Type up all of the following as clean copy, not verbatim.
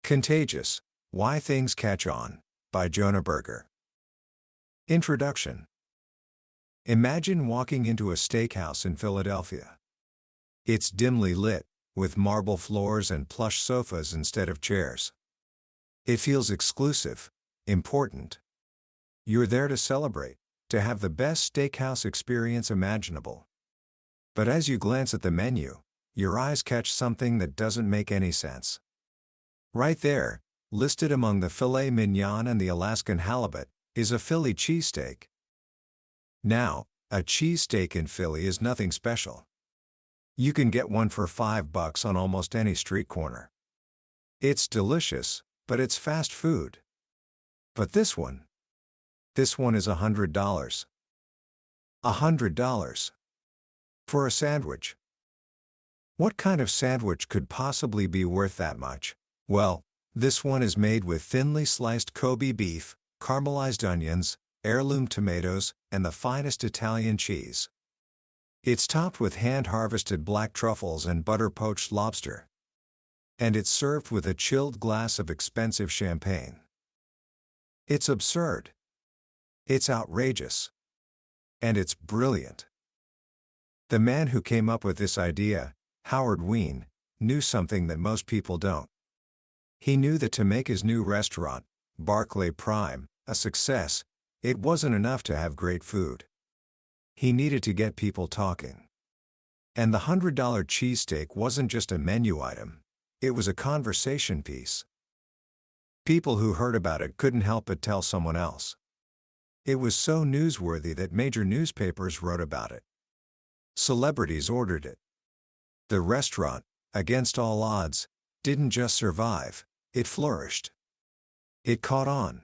Contagious: Why Things Catch On, by Jonah Berger. Introduction. Imagine walking into a steakhouse in Philadelphia. It's dimly lit, with marble floors and plush sofas instead of chairs. It feels exclusive, important. You're there to celebrate, to have the best steakhouse experience imaginable. But as you glance at the menu, your eyes catch something that doesn't make any sense. Right there, listed among the filet mignon and the Alaskan halibut, is a Philly cheesesteak. Now, a cheesesteak in Philly is nothing special. You can get one for $5 on almost any street corner. It's delicious, but it's fast food. But this one is $100. $100. For a sandwich. What kind of sandwich could possibly be worth that much? Well, this one is made with thinly sliced Kobe beef, caramelized onions, heirloom tomatoes, and the finest Italian cheese. It's topped with hand-harvested black truffles and butter-poached lobster. And it's served with a chilled glass of expensive champagne. It's absurd. It's outrageous. And it's brilliant. The man who came up with this idea, Howard Ween, knew something that most people don't. He knew that to make his new restaurant, Barclay Prime, a success, it wasn't enough to have great food. He needed to get people talking. And the $100 cheesesteak wasn't just a menu item, it was a conversation piece. People who heard about it couldn't help but tell someone else. It was so newsworthy that major newspapers wrote about it. Celebrities ordered it. The restaurant, against all odds, didn't just survive, it flourished. It caught on.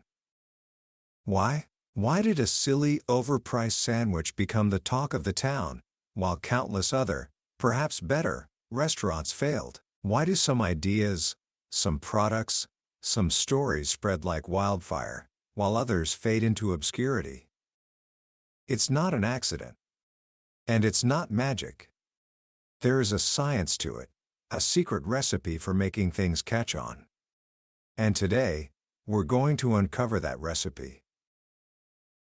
Why? Why did a silly, overpriced sandwich become the talk of the town, while countless other, perhaps better, restaurants failed? Why do some ideas, some products, some stories spread like wildfire, while others fade into obscurity? It's not an accident. And it's not magic. There is a science to it, a secret recipe for making things catch on. And today, we're going to uncover that recipe.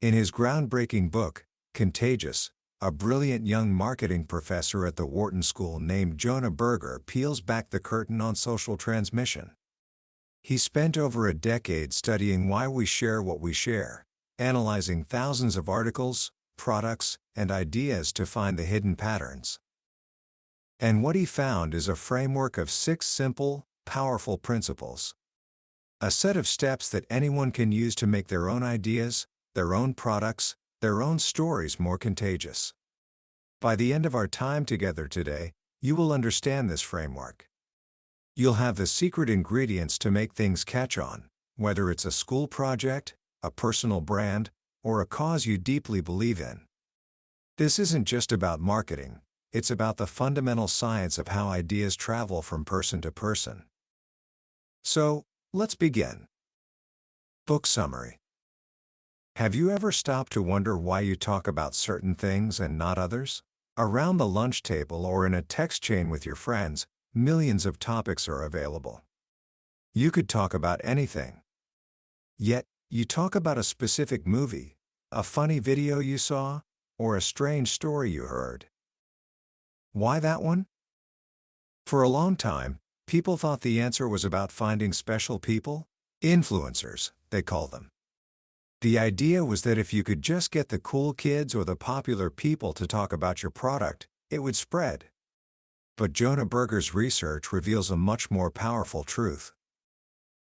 In his groundbreaking book, Contagious, a brilliant young marketing professor at the Wharton School named Jonah Berger peels back the curtain on social transmission. He spent over a decade studying why we share what we share, analyzing thousands of articles, products, and ideas to find the hidden patterns. And what he found is a framework of 6 simple, powerful principles. A set of steps that anyone can use to make their own ideas, their own products, their own stories more contagious. By the end of our time together today, you will understand this framework. You'll have the secret ingredients to make things catch on, whether it's a school project, a personal brand, or a cause you deeply believe in. This isn't just about marketing, it's about the fundamental science of how ideas travel from person to person. So, let's begin. Book summary. Have you ever stopped to wonder why you talk about certain things and not others? Around the lunch table or in a text chain with your friends, millions of topics are available. You could talk about anything. Yet, you talk about a specific movie, a funny video you saw, or a strange story you heard. Why that one? For a long time, people thought the answer was about finding special people, influencers, they call them. The idea was that if you could just get the cool kids or the popular people to talk about your product, it would spread. But Jonah Berger's research reveals a much more powerful truth.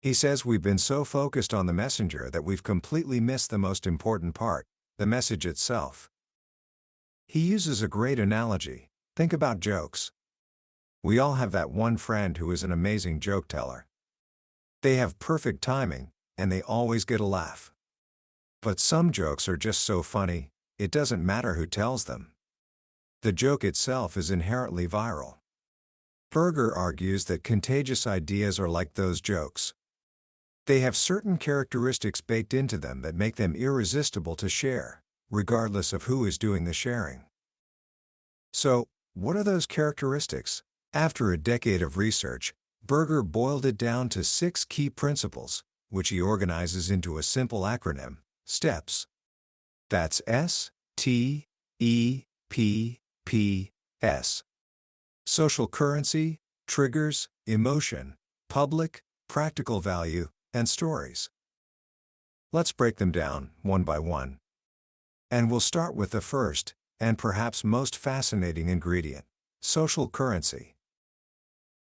He says we've been so focused on the messenger that we've completely missed the most important part, the message itself. He uses a great analogy. Think about jokes. We all have that one friend who is an amazing joke teller. They have perfect timing, and they always get a laugh. But some jokes are just so funny, it doesn't matter who tells them. The joke itself is inherently viral. Berger argues that contagious ideas are like those jokes. They have certain characteristics baked into them that make them irresistible to share, regardless of who is doing the sharing. So, what are those characteristics? After a decade of research, Berger boiled it down to 6 key principles, which he organizes into a simple acronym: STEPS. That's S-T-E-P-P-S. Social currency, triggers, emotion, public, practical value, and stories. Let's break them down, one by one. And we'll start with the first, and perhaps most fascinating ingredient: social currency.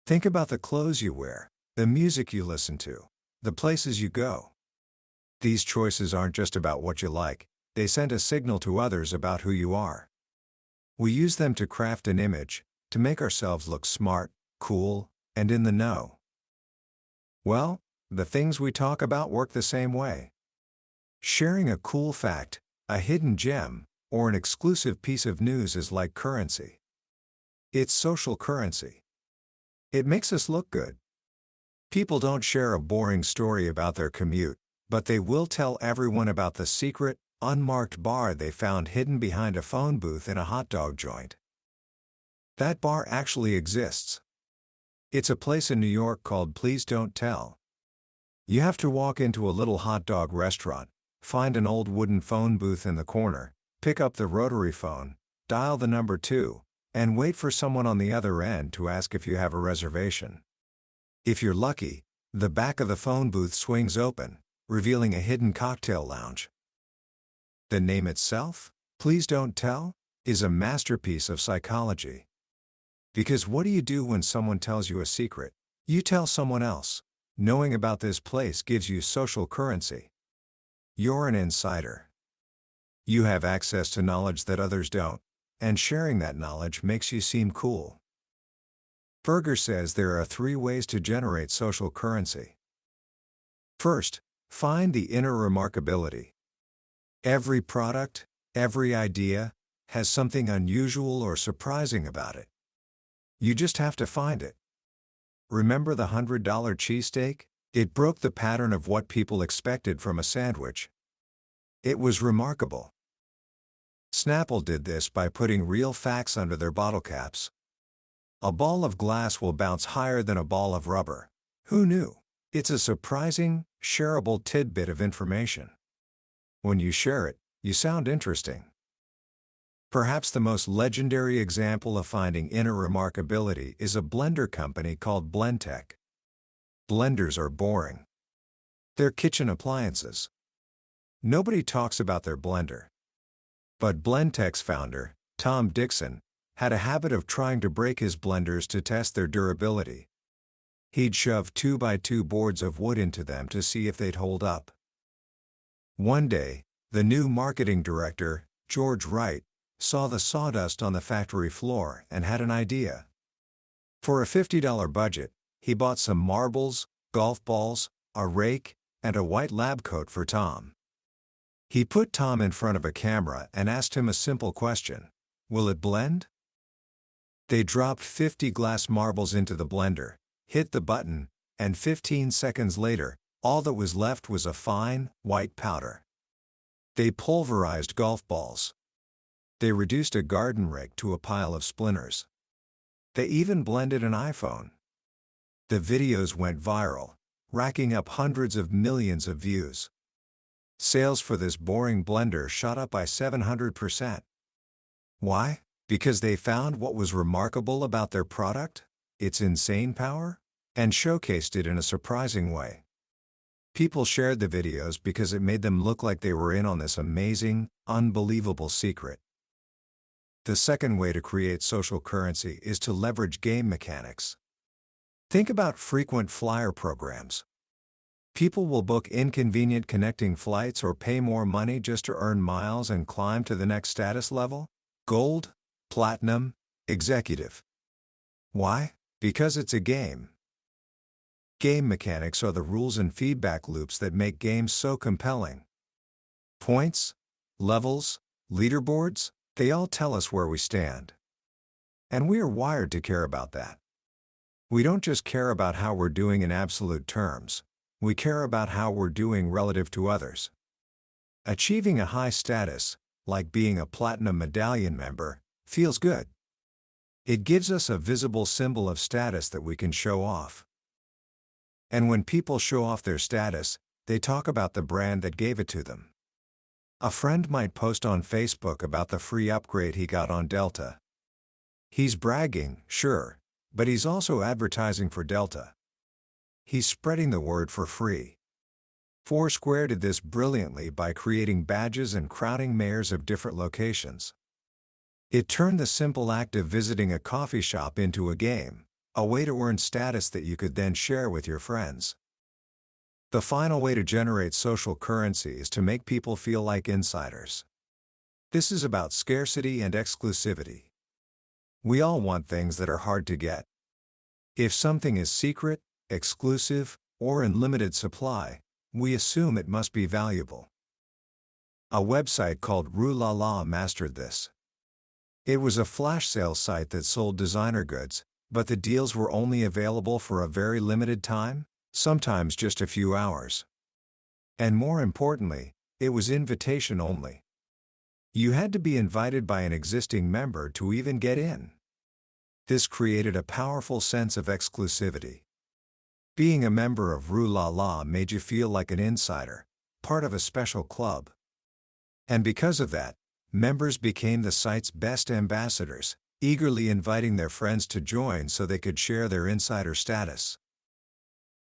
Think about the clothes you wear, the music you listen to, the places you go. These choices aren't just about what you like, they send a signal to others about who you are. We use them to craft an image, to make ourselves look smart, cool, and in the know. Well, the things we talk about work the same way. Sharing a cool fact, a hidden gem, or an exclusive piece of news is like currency. It's social currency. It makes us look good. People don't share a boring story about their commute, but they will tell everyone about the secret, unmarked bar they found hidden behind a phone booth in a hot dog joint. That bar actually exists. It's a place in New York called Please Don't Tell. You have to walk into a little hot dog restaurant, find an old wooden phone booth in the corner, pick up the rotary phone, dial the number 2, and wait for someone on the other end to ask if you have a reservation. If you're lucky, the back of the phone booth swings open, revealing a hidden cocktail lounge. The name itself, Please Don't Tell, is a masterpiece of psychology. Because what do you do when someone tells you a secret? You tell someone else. Knowing about this place gives you social currency. You're an insider. You have access to knowledge that others don't, and sharing that knowledge makes you seem cool. Berger says there are 3 ways to generate social currency. First, find the inner remarkability. Every product, every idea, has something unusual or surprising about it. You just have to find it. Remember the $100 cheesesteak? It broke the pattern of what people expected from a sandwich. It was remarkable. Snapple did this by putting real facts under their bottle caps. A ball of glass will bounce higher than a ball of rubber. Who knew? It's a surprising, shareable tidbit of information. When you share it, you sound interesting. Perhaps the most legendary example of finding inner remarkability is a blender company called Blendtec. Blenders are boring. They're kitchen appliances. Nobody talks about their blender. But Blendtec's founder, Tom Dixon, had a habit of trying to break his blenders to test their durability. He'd shove 2x2 boards of wood into them to see if they'd hold up. One day, the new marketing director, George Wright, saw the sawdust on the factory floor and had an idea. For a $50 budget, he bought some marbles, golf balls, a rake, and a white lab coat for Tom. He put Tom in front of a camera and asked him a simple question: will it blend? They dropped 50 glass marbles into the blender, hit the button, and 15 seconds later, all that was left was a fine, white powder. They pulverized golf balls. They reduced a garden rake to a pile of splinters. They even blended an iPhone. The videos went viral, racking up hundreds of millions of views. Sales for this boring blender shot up by 700%. Why? Because they found what was remarkable about their product, its insane power, and showcased it in a surprising way. People shared the videos because it made them look like they were in on this amazing, unbelievable secret. The second way to create social currency is to leverage game mechanics. Think about frequent flyer programs. People will book inconvenient connecting flights or pay more money just to earn miles and climb to the next status level: gold, platinum, executive. Why? Because it's a game. Game mechanics are the rules and feedback loops that make games so compelling. Points, levels, leaderboards, they all tell us where we stand. And we are wired to care about that. We don't just care about how we're doing in absolute terms. We care about how we're doing relative to others. Achieving a high status, like being a platinum medallion member, feels good. It gives us a visible symbol of status that we can show off. And when people show off their status, they talk about the brand that gave it to them. A friend might post on Facebook about the free upgrade he got on Delta. He's bragging, sure, but he's also advertising for Delta. He's spreading the word for free. Foursquare did this brilliantly by creating badges and crowding mayors of different locations. It turned the simple act of visiting a coffee shop into a game, a way to earn status that you could then share with your friends. The final way to generate social currency is to make people feel like insiders. This is about scarcity and exclusivity. We all want things that are hard to get. If something is secret, exclusive, or in limited supply, we assume it must be valuable. A website called Rulala mastered this. It was a flash sale site that sold designer goods, but the deals were only available for a very limited time, sometimes just a few hours. And more importantly, it was invitation only. You had to be invited by an existing member to even get in. This created a powerful sense of exclusivity. Being a member of Rulala made you feel like an insider, part of a special club. And because of that, members became the site's best ambassadors, eagerly inviting their friends to join so they could share their insider status.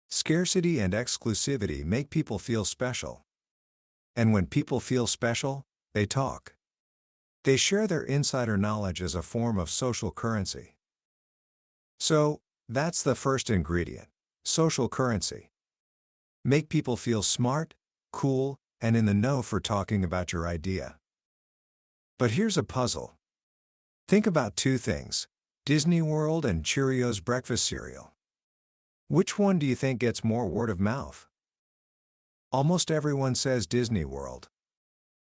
Scarcity and exclusivity make people feel special. And when people feel special, they talk. They share their insider knowledge as a form of social currency. So, that's the first ingredient: social currency. Make people feel smart, cool, and in the know for talking about your idea. But here's a puzzle. Think about two things: Disney World and Cheerios breakfast cereal. Which one do you think gets more word of mouth? Almost everyone says Disney World.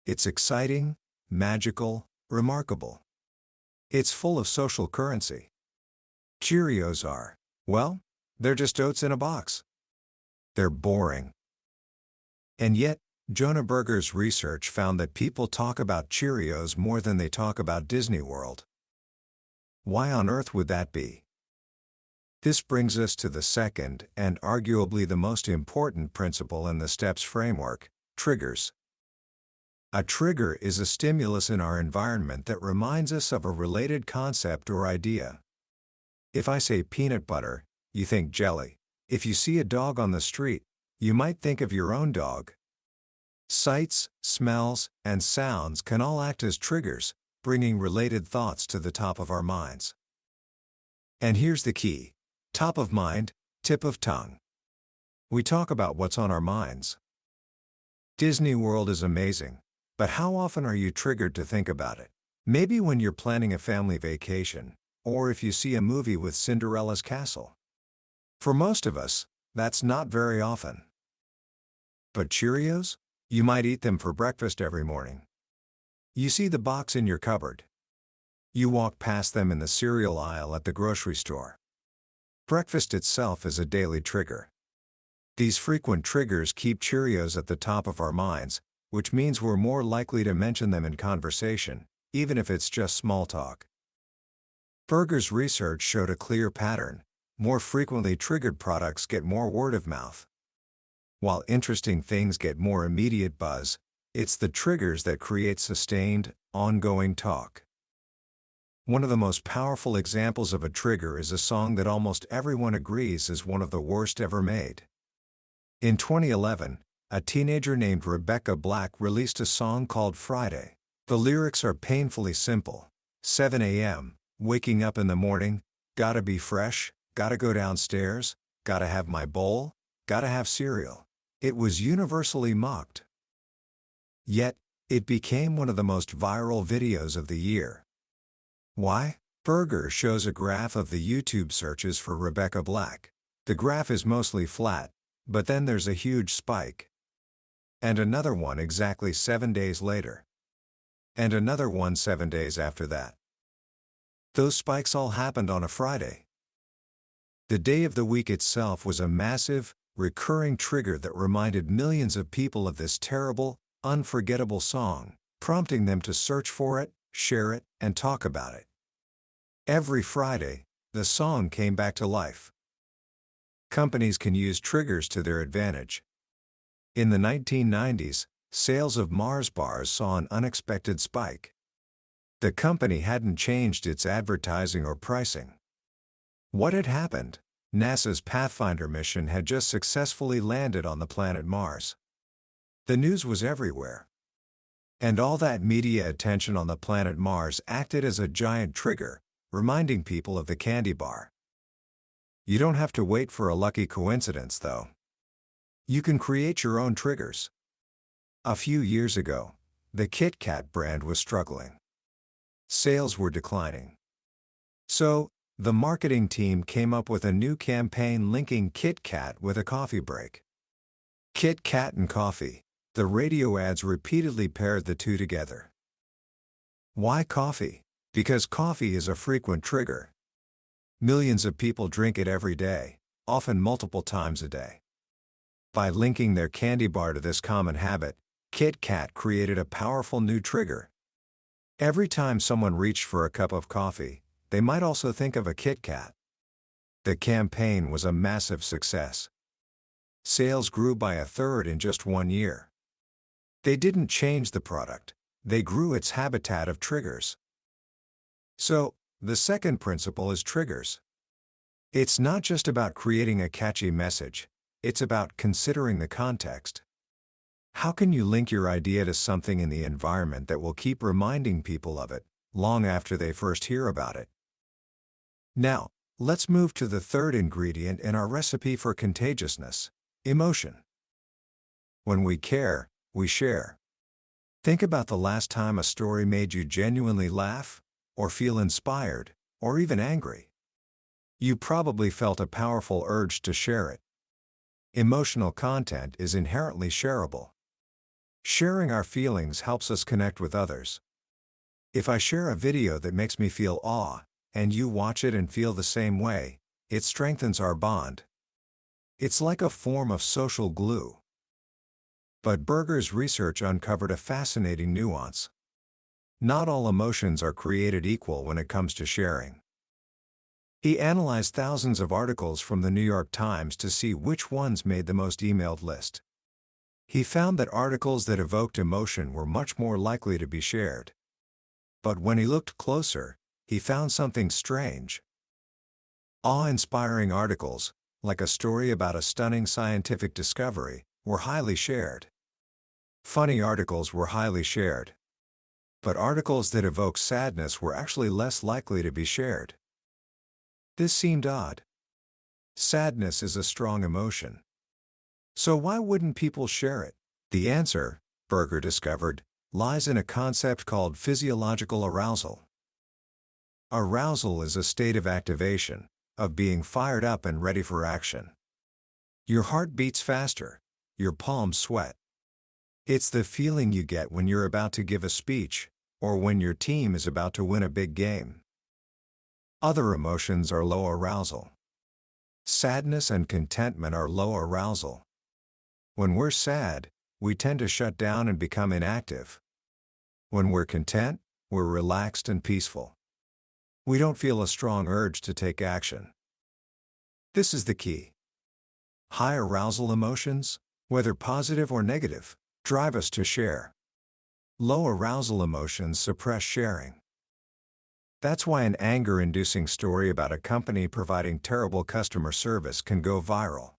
It's exciting, magical, remarkable. It's full of social currency. Cheerios are, well, they're just oats in a box. They're boring. And yet, Jonah Berger's research found that people talk about Cheerios more than they talk about Disney World. Why on earth would that be? This brings us to the second and arguably the most important principle in the STEPS framework: triggers. A trigger is a stimulus in our environment that reminds us of a related concept or idea. If I say peanut butter, you think jelly. If you see a dog on the street, you might think of your own dog. Sights, smells, and sounds can all act as triggers, bringing related thoughts to the top of our minds. And here's the key: top of mind, tip of tongue. We talk about what's on our minds. Disney World is amazing, but how often are you triggered to think about it? Maybe when you're planning a family vacation, or if you see a movie with Cinderella's castle. For most of us, that's not very often. But Cheerios? You might eat them for breakfast every morning. You see the box in your cupboard. You walk past them in the cereal aisle at the grocery store. Breakfast itself is a daily trigger. These frequent triggers keep Cheerios at the top of our minds, which means we're more likely to mention them in conversation, even if it's just small talk. Berger's research showed a clear pattern: more frequently triggered products get more word of mouth. While interesting things get more immediate buzz, it's the triggers that create sustained, ongoing talk. One of the most powerful examples of a trigger is a song that almost everyone agrees is one of the worst ever made. In 2011, a teenager named Rebecca Black released a song called Friday. The lyrics are painfully simple. 7 a.m., waking up in the morning, gotta be fresh, gotta go downstairs, gotta have my bowl, gotta have cereal. It was universally mocked. Yet, it became one of the most viral videos of the year. Why? Berger shows a graph of the YouTube searches for Rebecca Black. The graph is mostly flat, but then there's a huge spike. And another one exactly 7 days later. And another one 7 days after that. Those spikes all happened on a Friday. The day of the week itself was a massive, recurring trigger that reminded millions of people of this terrible, unforgettable song, prompting them to search for it, share it, and talk about it. Every Friday, the song came back to life. Companies can use triggers to their advantage. In the 1990s, sales of Mars bars saw an unexpected spike. The company hadn't changed its advertising or pricing. What had happened? NASA's Pathfinder mission had just successfully landed on the planet Mars. The news was everywhere. And all that media attention on the planet Mars acted as a giant trigger, reminding people of the candy bar. You don't have to wait for a lucky coincidence, though. You can create your own triggers. A few years ago, the Kit Kat brand was struggling. Sales were declining. So, the marketing team came up with a new campaign linking Kit Kat with a coffee break. Kit Kat and coffee. The radio ads repeatedly paired the two together. Why coffee? Because coffee is a frequent trigger. Millions of people drink it every day, often multiple times a day. By linking their candy bar to this common habit, Kit Kat created a powerful new trigger. Every time someone reached for a cup of coffee, they might also think of a Kit Kat. The campaign was a massive success. Sales grew by a third in just 1 year. They didn't change the product, they grew its habitat of triggers. So, the second principle is triggers. It's not just about creating a catchy message, it's about considering the context. How can you link your idea to something in the environment that will keep reminding people of it, long after they first hear about it? Now, let's move to the third ingredient in our recipe for contagiousness: emotion. When we care, we share. Think about the last time a story made you genuinely laugh, or feel inspired, or even angry. You probably felt a powerful urge to share it. Emotional content is inherently shareable. Sharing our feelings helps us connect with others. If I share a video that makes me feel awe, and you watch it and feel the same way, it strengthens our bond. It's like a form of social glue. But Berger's research uncovered a fascinating nuance. Not all emotions are created equal when it comes to sharing. He analyzed thousands of articles from the New York Times to see which ones made the most emailed list. He found that articles that evoked emotion were much more likely to be shared. But when he looked closer, he found something strange. Awe-inspiring articles, like a story about a stunning scientific discovery, were highly shared. Funny articles were highly shared. But articles that evoke sadness were actually less likely to be shared. This seemed odd. Sadness is a strong emotion. So why wouldn't people share it? The answer, Berger discovered, lies in a concept called physiological arousal. Arousal is a state of activation, of being fired up and ready for action. Your heart beats faster, your palms sweat. It's the feeling you get when you're about to give a speech, or when your team is about to win a big game. Other emotions are low arousal. Sadness and contentment are low arousal. When we're sad, we tend to shut down and become inactive. When we're content, we're relaxed and peaceful. We don't feel a strong urge to take action. This is the key. High arousal emotions, whether positive or negative, drive us to share. Low arousal emotions suppress sharing. That's why an anger-inducing story about a company providing terrible customer service can go viral.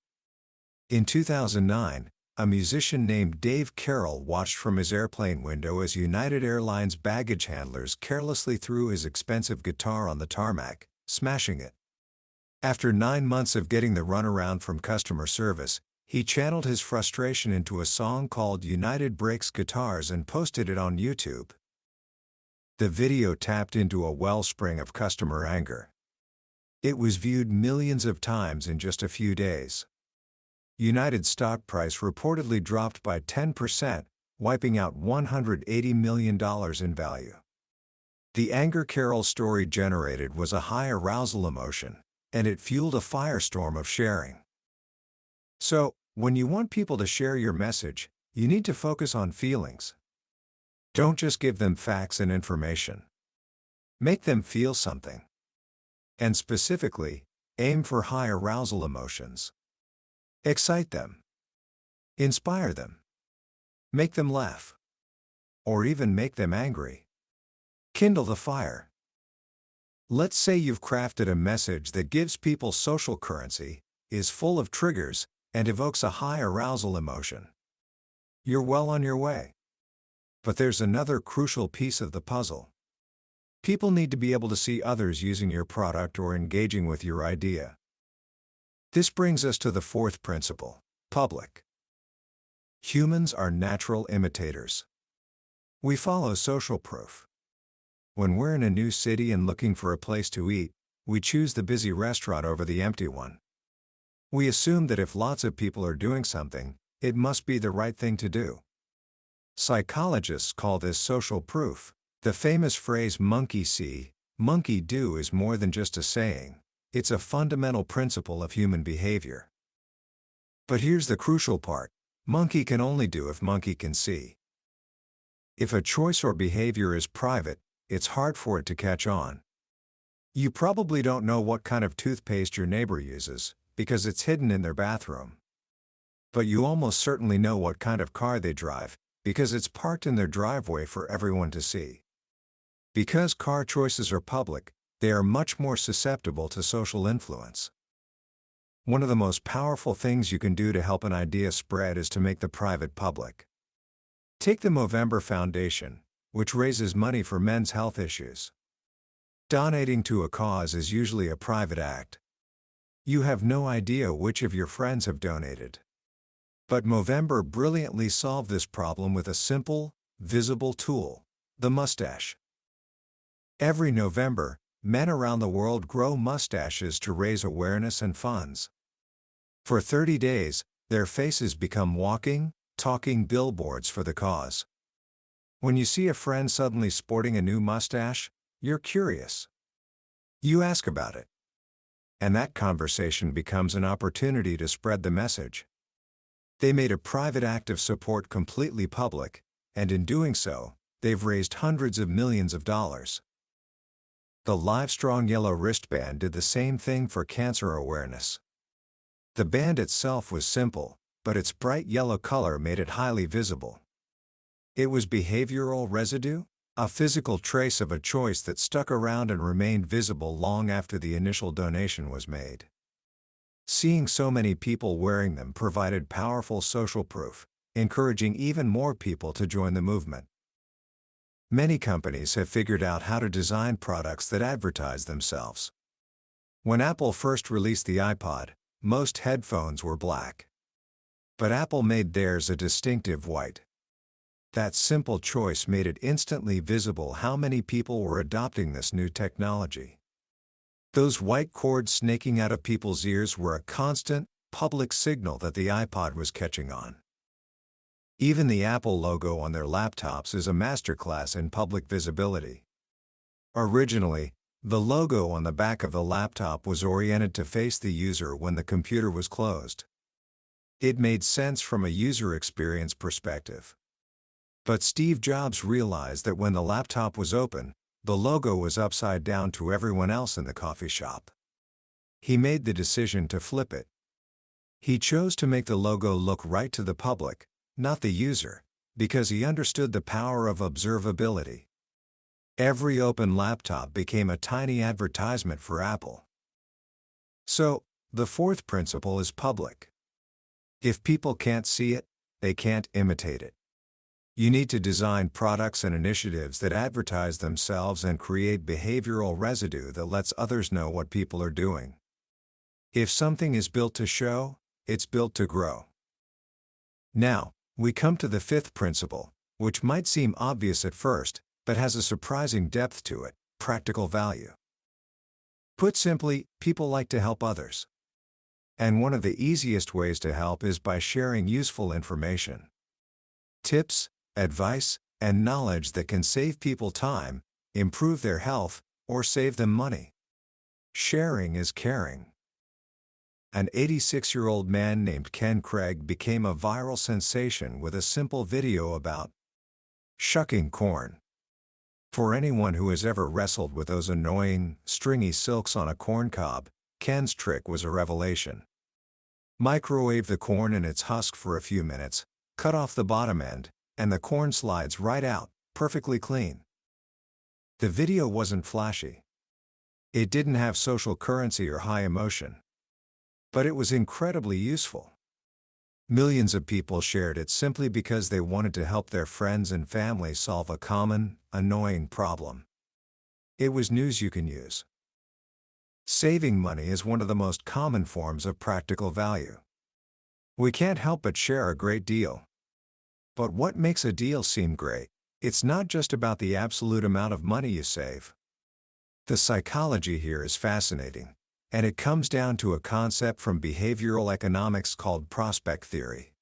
In 2009, a musician named Dave Carroll watched from his airplane window as United Airlines baggage handlers carelessly threw his expensive guitar on the tarmac, smashing it. After 9 months of getting the runaround from customer service, he channeled his frustration into a song called United Breaks Guitars and posted it on YouTube. The video tapped into a wellspring of customer anger. It was viewed millions of times in just a few days. United's stock price reportedly dropped by 10%, wiping out $180 million in value. The anger Carroll story generated was a high arousal emotion, and it fueled a firestorm of sharing. So, when you want people to share your message, you need to focus on feelings. Don't just give them facts and information. Make them feel something. And specifically, aim for high arousal emotions. Excite them. Inspire them. Make them laugh. Or even make them angry. Kindle the fire. Let's say you've crafted a message that gives people social currency, is full of triggers, and evokes a high arousal emotion. You're well on your way. But there's another crucial piece of the puzzle. People need to be able to see others using your product or engaging with your idea. This brings us to the fourth principle: public. Humans are natural imitators. We follow social proof. When we're in a new city and looking for a place to eat, we choose the busy restaurant over the empty one. We assume that if lots of people are doing something, it must be the right thing to do. Psychologists call this social proof. The famous phrase "monkey see, monkey do" is more than just a saying. It's a fundamental principle of human behavior. But here's the crucial part: monkey can only do if monkey can see. If a choice or behavior is private, it's hard for it to catch on. You probably don't know what kind of toothpaste your neighbor uses, because it's hidden in their bathroom. But you almost certainly know what kind of car they drive, because it's parked in their driveway for everyone to see. Because car choices are public, they are much more susceptible to social influence. One of the most powerful things you can do to help an idea spread is to make the private public. Take the Movember Foundation, which raises money for men's health issues. Donating to a cause is usually a private act. You have no idea which of your friends have donated. But Movember brilliantly solved this problem with a simple, visible tool: the mustache. Every November, men around the world grow mustaches to raise awareness and funds. For 30 days, their faces become walking, talking billboards for the cause. When you see a friend suddenly sporting a new mustache, you're curious. You ask about it. And that conversation becomes an opportunity to spread the message. They made a private act of support completely public, and in doing so, they've raised hundreds of millions of dollars. The Livestrong yellow wristband did the same thing for cancer awareness. The band itself was simple, but its bright yellow color made it highly visible. It was behavioral residue, a physical trace of a choice that stuck around and remained visible long after the initial donation was made. Seeing so many people wearing them provided powerful social proof, encouraging even more people to join the movement. Many companies have figured out how to design products that advertise themselves. When Apple first released the iPod, most headphones were black. But Apple made theirs a distinctive white. That simple choice made it instantly visible how many people were adopting this new technology. Those white cords snaking out of people's ears were a constant, public signal that the iPod was catching on. Even the Apple logo on their laptops is a masterclass in public visibility. Originally, the logo on the back of the laptop was oriented to face the user when the computer was closed. It made sense from a user experience perspective. But Steve Jobs realized that when the laptop was open, the logo was upside down to everyone else in the coffee shop. He made the decision to flip it. He chose to make the logo look right to the public, not the user, because he understood the power of observability. Every open laptop became a tiny advertisement for Apple. So, the fourth principle is public. If people can't see it, they can't imitate it. You need to design products and initiatives that advertise themselves and create behavioral residue that lets others know what people are doing. If something is built to show, it's built to grow. Now, we come to the fifth principle, which might seem obvious at first, but has a surprising depth to it: practical value. Put simply, people like to help others. And one of the easiest ways to help is by sharing useful information. Tips, advice, and knowledge that can save people time, improve their health, or save them money. Sharing is caring. An 86-year-old man named Ken Craig became a viral sensation with a simple video about shucking corn. For anyone who has ever wrestled with those annoying, stringy silks on a corn cob, Ken's trick was a revelation. Microwave the corn in its husk for a few minutes, cut off the bottom end, and the corn slides right out, perfectly clean. The video wasn't flashy. It didn't have social currency or high emotion. But it was incredibly useful. Millions of people shared it simply because they wanted to help their friends and family solve a common, annoying problem. It was news you can use. Saving money is one of the most common forms of practical value. We can't help but share a great deal. But what makes a deal seem great? It's not just about the absolute amount of money you save. The psychology here is fascinating, and it comes down to a concept from behavioral economics called prospect theory.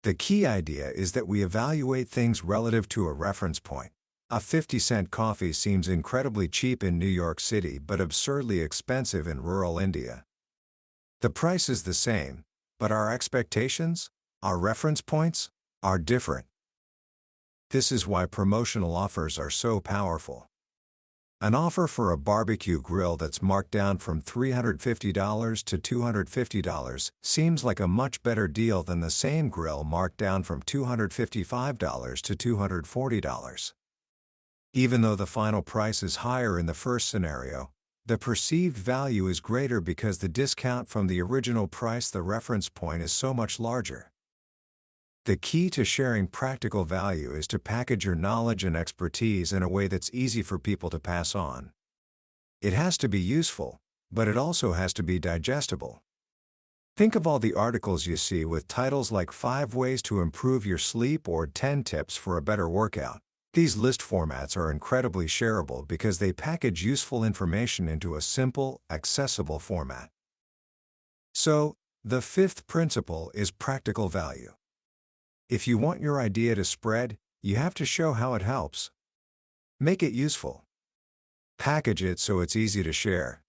The key idea is that we evaluate things relative to a reference point. A 50-cent coffee seems incredibly cheap in New York City but absurdly expensive in rural India. The price is the same, but our expectations, our reference points, are different. This is why promotional offers are so powerful. An offer for a barbecue grill that's marked down from $350 to $250 seems like a much better deal than the same grill marked down from $255 to $240. Even though the final price is higher in the first scenario, the perceived value is greater because the discount from the original price, the reference point, is so much larger. The key to sharing practical value is to package your knowledge and expertise in a way that's easy for people to pass on. It has to be useful, but it also has to be digestible. Think of all the articles you see with titles like 5 Ways to Improve Your Sleep or 10 Tips for a Better Workout. These list formats are incredibly shareable because they package useful information into a simple, accessible format. So, the fifth principle is practical value. If you want your idea to spread, you have to show how it helps. Make it useful. Package it so it's easy to share.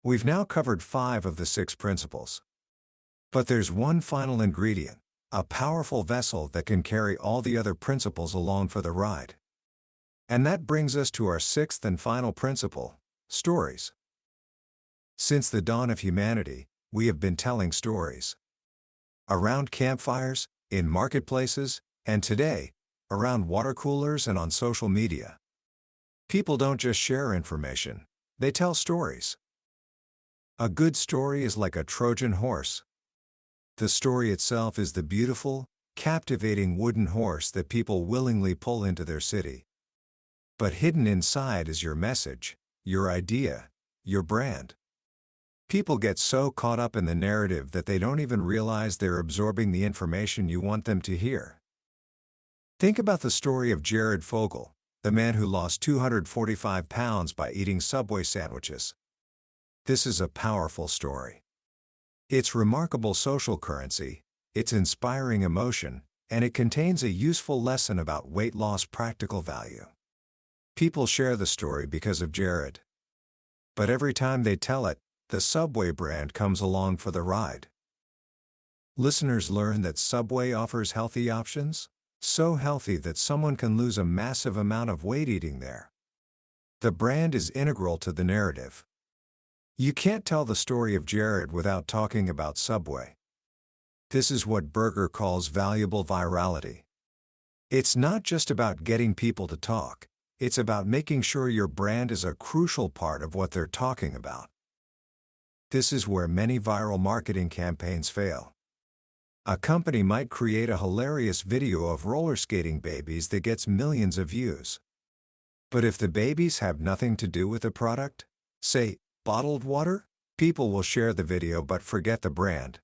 We've now covered 5 of the 6 principles. But there's one final ingredient, a powerful vessel that can carry all the other principles along for the ride. And that brings us to our 6th and final principle, stories. Since the dawn of humanity, we have been telling stories. Around campfires, in marketplaces, and today, around water coolers and on social media. People don't just share information, they tell stories. A good story is like a Trojan horse. The story itself is the beautiful, captivating wooden horse that people willingly pull into their city. But hidden inside is your message, your idea, your brand. People get so caught up in the narrative that they don't even realize they're absorbing the information you want them to hear. Think about the story of Jared Fogle, the man who lost 245 pounds by eating Subway sandwiches. This is a powerful story. It's remarkable social currency, it's inspiring emotion, and it contains a useful lesson about weight loss practical value. People share the story because of Jared. But every time they tell it, the Subway brand comes along for the ride. Listeners learn that Subway offers healthy options, so healthy that someone can lose a massive amount of weight eating there. The brand is integral to the narrative. You can't tell the story of Jared without talking about Subway. This is what Berger calls valuable virality. It's not just about getting people to talk, it's about making sure your brand is a crucial part of what they're talking about. This is where many viral marketing campaigns fail. A company might create a hilarious video of roller skating babies that gets millions of views. But if the babies have nothing to do with the product, say, bottled water, people will share the video but forget the brand.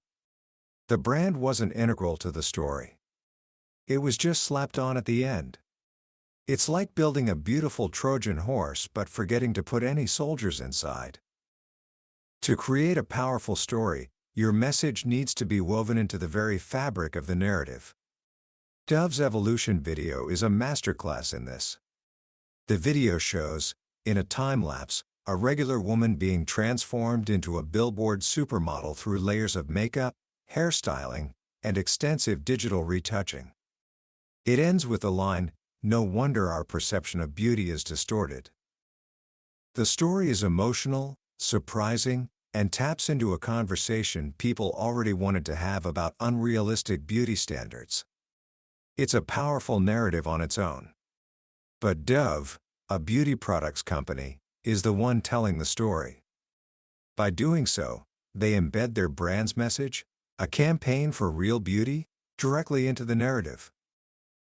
The brand wasn't integral to the story. It was just slapped on at the end. It's like building a beautiful Trojan horse but forgetting to put any soldiers inside. To create a powerful story, your message needs to be woven into the very fabric of the narrative. Dove's evolution video is a masterclass in this. The video shows, in a time-lapse, a regular woman being transformed into a billboard supermodel through layers of makeup, hairstyling, and extensive digital retouching. It ends with the line, "No wonder our perception of beauty is distorted." The story is emotional, surprising, and taps into a conversation people already wanted to have about unrealistic beauty standards. It's a powerful narrative on its own. But Dove, a beauty products company, is the one telling the story. By doing so, they embed their brand's message, a campaign for real beauty, directly into the narrative.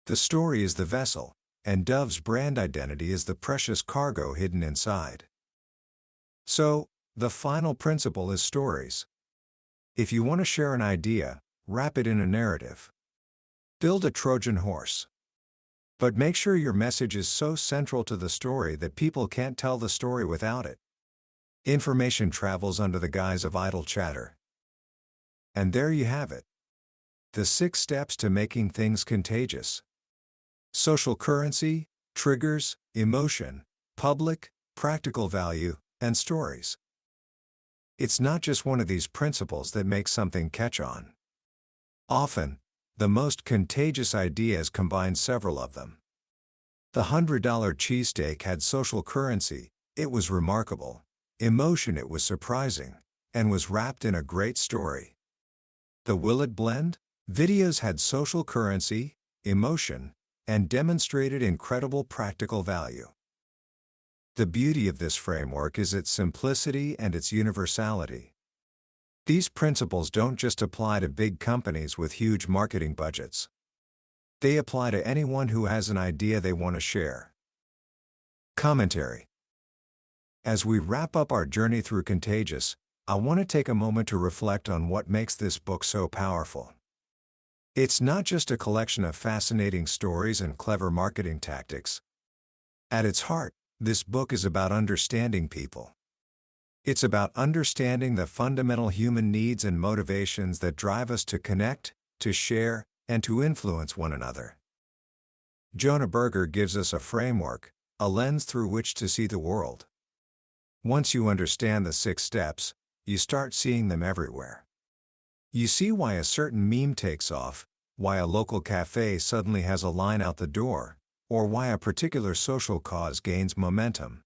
The story is the vessel, and Dove's brand identity is the precious cargo hidden inside. So, the final principle is stories. If you want to share an idea, wrap it in a narrative. Build a Trojan horse. But make sure your message is so central to the story that people can't tell the story without it. Information travels under the guise of idle chatter. And there you have it. The 6 steps to making things contagious. Social currency, triggers, emotion, public, practical value, and stories. It's not just one of these principles that makes something catch on. Often, the most contagious ideas combine several of them. The $100 cheesesteak had social currency, it was remarkable, emotion, it was surprising, and was wrapped in a great story. The Will It blend? Videos had social currency, emotion, and demonstrated incredible practical value. The beauty of this framework is its simplicity and its universality. These principles don't just apply to big companies with huge marketing budgets. They apply to anyone who has an idea they want to share. Commentary. As we wrap up our journey through Contagious, I want to take a moment to reflect on what makes this book so powerful. It's not just a collection of fascinating stories and clever marketing tactics. At its heart, this book is about understanding people. It's about understanding the fundamental human needs and motivations that drive us to connect, to share, and to influence one another. Jonah Berger gives us a framework, a lens through which to see the world. Once you understand the 6 steps, you start seeing them everywhere. You see why a certain meme takes off, why a local cafe suddenly has a line out the door, or why a particular social cause gains momentum.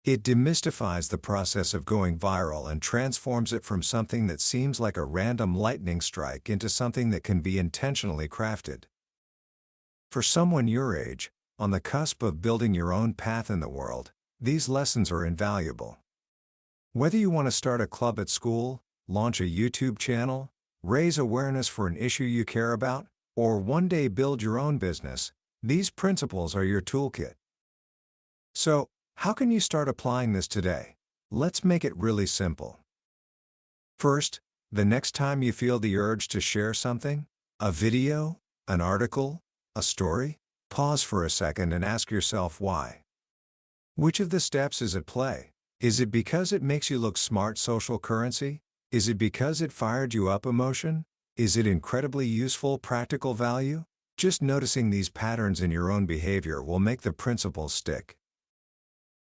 It demystifies the process of going viral and transforms it from something that seems like a random lightning strike into something that can be intentionally crafted. For someone your age, on the cusp of building your own path in the world, these lessons are invaluable. Whether you want to start a club at school, launch a YouTube channel, raise awareness for an issue you care about, or one day build your own business, these principles are your toolkit. So, how can you start applying this today? Let's make it really simple. First, the next time you feel the urge to share something, a video, an article, a story, pause for a second and ask yourself why. Which of the steps is at play? Is it because it makes you look smart, social currency? Is it because it fired you up, emotion? Is it incredibly useful, practical value? Just noticing these patterns in your own behavior will make the principles stick.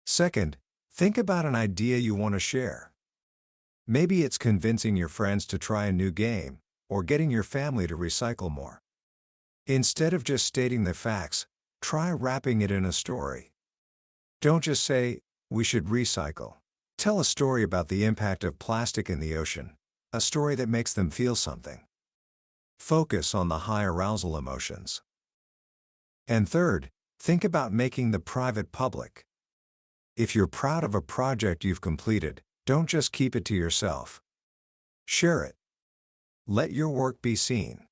Second, think about an idea you want to share. Maybe it's convincing your friends to try a new game, or getting your family to recycle more. Instead of just stating the facts, try wrapping it in a story. Don't just say, "We should recycle." Tell a story about the impact of plastic in the ocean, a story that makes them feel something. Focus on the high arousal emotions. And third, think about making the private public. If you're proud of a project you've completed, don't just keep it to yourself. Share it. Let your work be seen.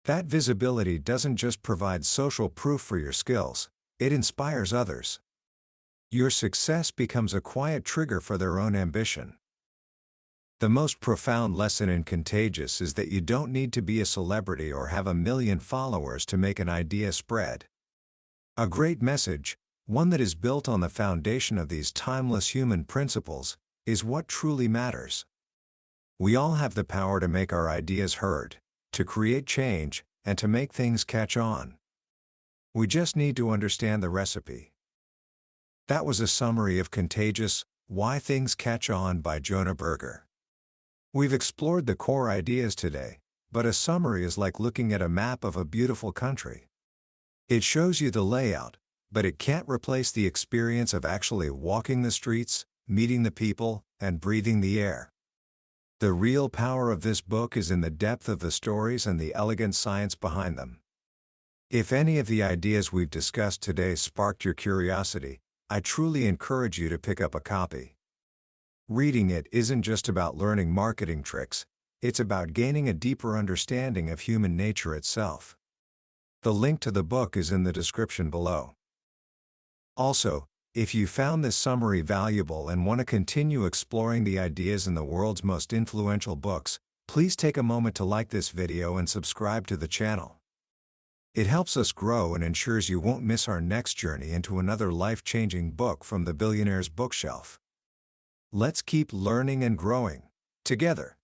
That visibility doesn't just provide social proof for your skills, it inspires others. Your success becomes a quiet trigger for their own ambition. The most profound lesson in Contagious is that you don't need to be a celebrity or have 1 million followers to make an idea spread. A great message, one that is built on the foundation of these timeless human principles, is what truly matters. We all have the power to make our ideas heard, to create change, and to make things catch on. We just need to understand the recipe. That was a summary of Contagious, Why Things Catch On by Jonah Berger. We've explored the core ideas today, but a summary is like looking at a map of a beautiful country. It shows you the layout, but it can't replace the experience of actually walking the streets, meeting the people, and breathing the air. The real power of this book is in the depth of the stories and the elegant science behind them. If any of the ideas we've discussed today sparked your curiosity, I truly encourage you to pick up a copy. Reading it isn't just about learning marketing tricks, it's about gaining a deeper understanding of human nature itself. The link to the book is in the description below. Also, if you found this summary valuable and want to continue exploring the ideas in the world's most influential books, please take a moment to like this video and subscribe to the channel. It helps us grow and ensures you won't miss our next journey into another life-changing book from the billionaire's bookshelf. Let's keep learning and growing together.